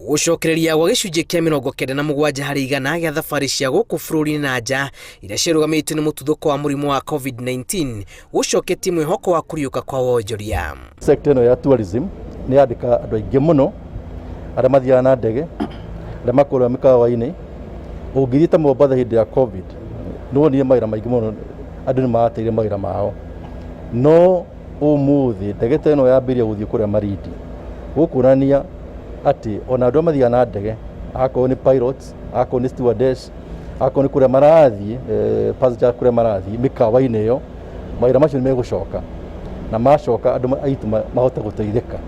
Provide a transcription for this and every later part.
Gucokereria gwa gicunjĩ kĩa 97 harĩ 100 gĩa thabari cia gũkũ bũrũri na nja iria ciarũgamĩtio nĩ mũtuthũko wa mũrimũ wa COVID-19 gũcoketie mwĩhoko wa kũriũka kwa wonjoria. Sector ĩno ya tourism nĩ yandĩka andũ aingĩ mũno arĩa mathiaga na ndege, arĩa makũrĩa mĩkawa-inĩ. Ũngĩthiĩte Mombasa hĩndĩ ya COVID nĩwonire mawĩra maingĩ mũno, andũ nĩ marateire mawĩra mao. No ũmũthĩ ndege ĩno yambĩrĩria gũthiĩ kũrĩa Malindi, gũkuonania ati ona andũ mathiaga na ndege, akorwo nĩ pilots, akorwo nĩ stewardess, akorwo nĩ kũrĩa marathiĩ, passenger kũrĩa marathiĩ mĩkawa-inĩ ĩyo, mawĩra macio nĩ megũcoka, na macoka andũ aitũ mahote gũteithĩka.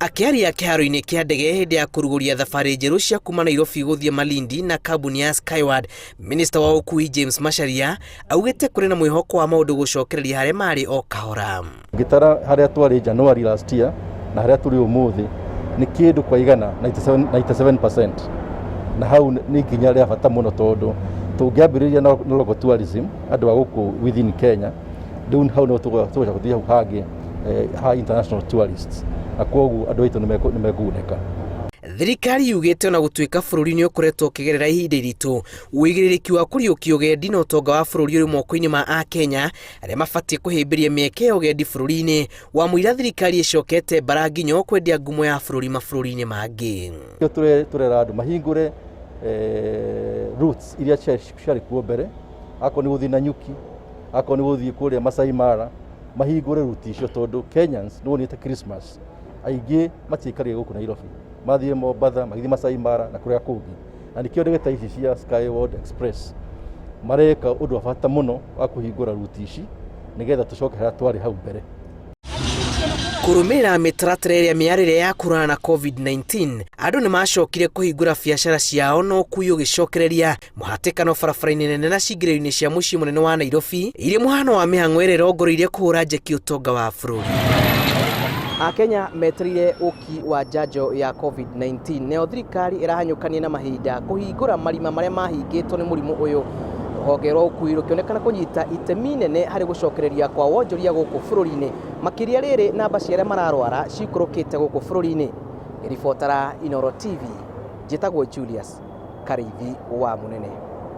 Akĩaria kĩharo-inĩ kĩa ndege hĩndĩ ya kũrugũria thabarĩ njerũ cia kuma Nairobi gũthiĩ Malindi na kambuni ya Skyward, Minister wa ũkui James Macharia augĩte kũrĩ na mwĩhoko wa maũndũ gũcokereria harĩa marĩ o kahora. Ngĩtara harĩa twarĩ January last year na harĩa tũrĩ ũmũthĩ nĩ kĩndũ kwa igana 97%, na hau nĩ ikinya rĩa bata mũno tondũ tũngĩambĩrĩria na local tourism andũ a gũkũ within Kenya, rĩu hau no tũgũcoka gũthiĩ hau hangĩ ha international tourists, na koguo andũ aitũ nĩ megunĩka. Thirikari yugĩte ona gũtuĩka bũrũri nĩ ũkoretwo ũkĩgerera ihinda iritũ, wĩigĩrĩrĩki wa kũriũkia ũgendi na ũtonga wa bũrũri ũrĩ moko-inĩ ma Akenya arĩa mabatiĩ kũhĩmbĩria mĩeke ya ũgendi bũrũri-inĩ, wamũira thirikari ĩcokete mbara nginya kwendia ngumo ya bũrũri mabũrũri-inĩ mangĩ. Turera andũ mahingũre routes iria ciarĩ kuo mbere, akorwo nĩ gũthiĩ Nanyuki, akorwo nĩ gũthiĩ kũrĩa Masai Mara, mahingũre route icio tondũ Kenyans nĩwonete Christmas aingĩ matiikarie gũkũ Nairobi, mathiĩ Mombasa, magĩthiĩ Masai Mara na kũrĩa kũngĩ, na nĩkĩo ndege ici cia Skyward Express mareka ũndũ wa bata mũno wa kũhingũra route ici nĩgetha tũcoke harĩa twarĩ hau mbere. Kũrũmĩrĩra mĩtaratara ĩrĩa mĩarĩre ya kũrana na COVID-19, andũ nĩ macokire kũhingũra biacara ciao no ũkui ũgĩcokereria mũhatĩkano barabara-inĩ nene na cingĩrĩro-inĩ cia mũciĩ mũnene wa Nairobi, irĩ mũhano wa mĩhang'o ĩrĩa ĩrongoreirie kũhũra njeki ũtonga wa bũrũri. Akenya metereire ũki wa njanjo ya COVID-19, neo thirikari ĩrahanyũkania na mahinda kũhingũra marima marĩa mahingĩtwo nĩ mũrimũ ũyũ. Rũhonge rwa ũkui rũkĩonekana kũnyita itemi nene harĩ gũcokereria kwa wonjoria gũkũ bũrũri-inĩ, makĩria rĩrĩ namba cia arĩa mararwara cikũrũkĩte gũkũ bũrũri-inĩ. Ribotara Inooro TV, njĩtagwo Julius Karithi wa Mũnene.